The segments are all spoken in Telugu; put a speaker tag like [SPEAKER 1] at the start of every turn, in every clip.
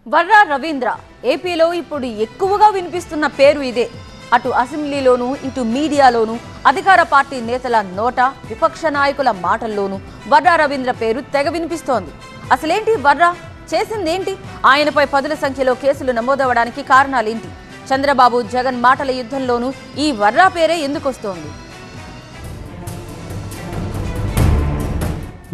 [SPEAKER 1] వర్రా రవీంద్ర ఏపీలో ఇప్పుడు ఎక్కువగా వినిపిస్తున్న పేరు ఇదే. అటు అసెంబ్లీలోనూ ఇటు మీడియాలోనూ అధికార పార్టీ నేతల నోట విపక్ష నాయకుల మాటల్లోనూ వర్రా రవీంద్ర పేరు తెగ వినిపిస్తోంది. అసలేంటి వర్రా చేసిందేంటి? ఆయనపై పదుల సంఖ్యలో కేసులు నమోదవడానికి కారణాలేంటి? చంద్రబాబు జగన్ మాటల యుద్ధంలోనూ ఈ వర్రా పేరే ఎందుకొస్తోంది?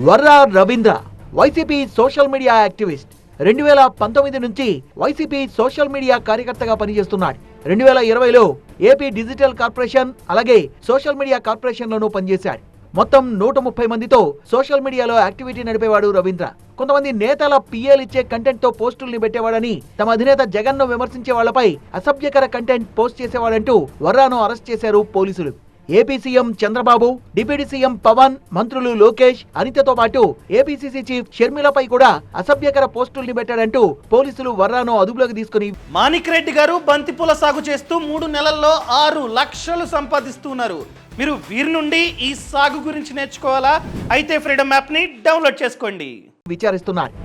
[SPEAKER 2] Varra Ravindra YCP social media activist. 2019 నుంచి వైసీపీ సోషల్ మీడియా కార్యకర్తగా పనిచేస్తున్నాడు. 2020లో ఏపీ డిజిటల్ కార్పొరేషన్ అలాగే సోషల్ మీడియా కార్పొరేషన్లోనూ పనిచేశాడు. మొత్తం 130 మందితో సోషల్ మీడియాలో యాక్టివిటీ నడిపేవాడు రవీంద్ర. కొంతమంది నేతల పిఏలు ఇచ్చే కంటెంట్ తో పోస్టుల్ని పెట్టేవాడని, తమ అధినేత జగన్ ను విమర్శించే వాళ్లపై అసభ్యకర కంటెంట్ పోస్ట్ చేసేవాడంటూ వర్రాను అరెస్ట్ చేశారు పోలీసులు. AP CM Chandrababu, deputy CM Pawan, మంత్రులు లోకేష్, అనితతో పాటు ఏపీసీసీ చీఫ్ షర్మిలపై కూడా అసభ్యకర పోస్టుల్ని పెట్టాడంటూ పోలీసులు వర్రాను అదుపులోకి తీసుకుని
[SPEAKER 3] మాణిక్ రెడ్డి గారు బంతిపూల సాగు చేస్తూ 3 నెలల్లో 6 లక్షలు సంపాదిస్తున్నారు. మీరు వీరి నుండి ఈ సాగు గురించి నేర్చుకోవాలా? అయితే ఫ్రీడమ్ యాప్ ని డౌన్లోడ్ చేసుకోండి.
[SPEAKER 2] విచారిస్తున్నారు.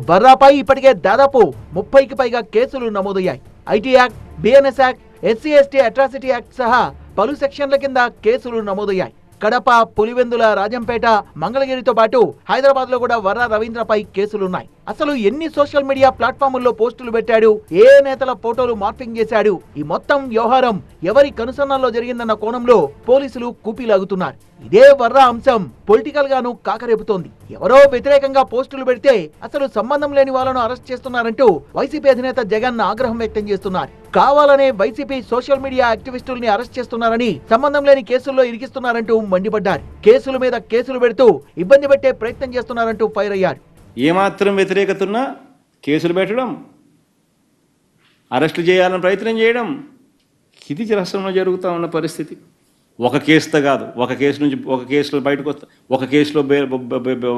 [SPEAKER 2] వర్రాపై ఇప్పటికే దాదాపు 30కి పైగా కేసులు నమోదయ్యాయి. IT act, BNS act, SC ST atrocity act సహా పలు సెక్షన్ల కింద కేసులు నమోదయ్యాయి. కడప, పులివెందుల, రాజంపేట, మంగళగిరితో పాటు హైదరాబాద్ లో కూడా వర్రా రవీంద్రపై కేసులున్నాయి. అసలు ఎన్ని సోషల్ మీడియా ప్లాట్ఫామ్ల్లో పోస్టులు పెట్టాడు, ఏ నేతల ఫోటోలు మార్పింగ్ చేశాడు, ఈ మొత్తం వ్యవహారం ఎవరి కనుసన్నల్లో జరిగిందన్న కోణంలో పోలీసులు కూపీలాగుతున్నారు. ఇదే వర్రా అంశం పొలిటికల్ గాను కాకరేపుతోంది. ఎవరో వ్యతిరేకంగా పోస్టులు పెడితే అసలు సంబంధం లేని వాళ్ళను అరెస్ట్ చేస్తున్నారంటూ వైసీపీ అధినేత జగన్ ఆగ్రహం వ్యక్తం చేస్తున్నారు. కావాలనే వైసీపీ సోషల్ మీడియా యాక్టివిస్టుల్ని అరెస్ట్ చేస్తున్నారని, సంబంధం లేని కేసుల్లో ఇరికిస్తున్నారంటూ మండిపడ్డారు. కేసుల మీద కేసులు పెడుతూ ఇబ్బంది పెట్టే ప్రయత్నం చేస్తున్నారంటూ ఫైర్ అయ్యారు.
[SPEAKER 4] ఏమాత్రం వ్యతిరేకత ఉన్నా కేసులు పెట్టడం, అరెస్టులు చేయాలని ప్రయత్నం చేయడం, ఇది రాష్ట్రంలో జరుగుతూ ఉన్న పరిస్థితి. ఒక కేసుతో కాదు, ఒక కేసు నుంచి ఒక కేసులో బయటకు వస్తా, ఒక కేసులో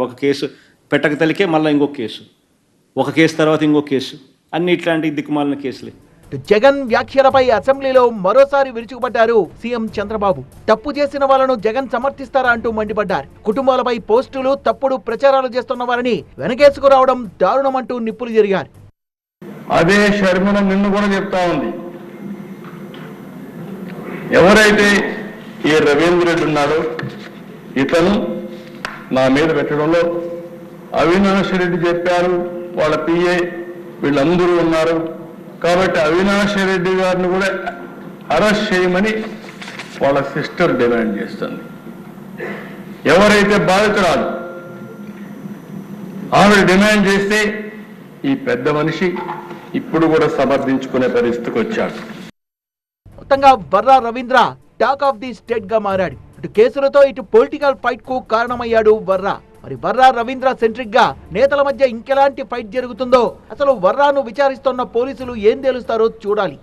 [SPEAKER 4] ఒక కేసు పెట్టక తలికే మళ్ళీ ఇంకొక కేసు, ఒక కేసు తర్వాత ఇంకొక కేసు, అన్ని ఇట్లాంటి దిక్కుమాలిన కేసులే.
[SPEAKER 2] జగన్ వ్యాఖ్యలపై అసెంబ్లీలో మరోసారి విరుచుకుపడ్డారు సీఎం చంద్రబాబు. తప్పు చేసిన వాళ్ళను జగన్ సమర్థిస్తారా అంటూ మండిపడ్డారు. కుటుంబాలపై పోస్టులు, తప్పుడు ప్రచారాలు చేస్తున్న వారిని వెనకేసుకురావడం దారుణమంటూ నిప్పులు జరిగారు.
[SPEAKER 5] అదే షర్మిల నిన్ను కూడా చెప్తా ఉంది. ఎవరైతే ఈ రవీంద్ర రెడ్డి ఉన్నాడో ఇతను నా మీద పెట్టడంలో అవినాష్ రెడ్డి చెప్పారు, వాళ్ళ పిఏ వీళ్ళందరూ ఉన్నారు కాబట్టి అవినాష్ రెడ్డి గారిని కూడా అరెస్ట్ చేయమని వాళ్ళ సిస్టర్ డిమాండ్ చేస్తుంది. ఎవరైతే బాధితురాలు ఆవిడ డిమాండ్ చేస్తే ఈ పెద్ద మనిషి ఇప్పుడు కూడా సమర్థించుకునే పరిస్థితికి వచ్చాడు.
[SPEAKER 2] మొత్తంగా Varra Ravindra talk of the state గా మారాడు. ఇటు కేసులతో ఇటు పొలిటికల్ ఫైట్ కు కారణమయ్యాడు వర్రా. మరి వర్రా రవీంద్ర సెంట్రిక్ గా నేతల మధ్య ఇంకెలాంటి ఫైట్ జరుగుతుందో, అసలు వర్రాను విచారిస్తున్న పోలీసులు ఏం తేలుస్తారో చూడాలి.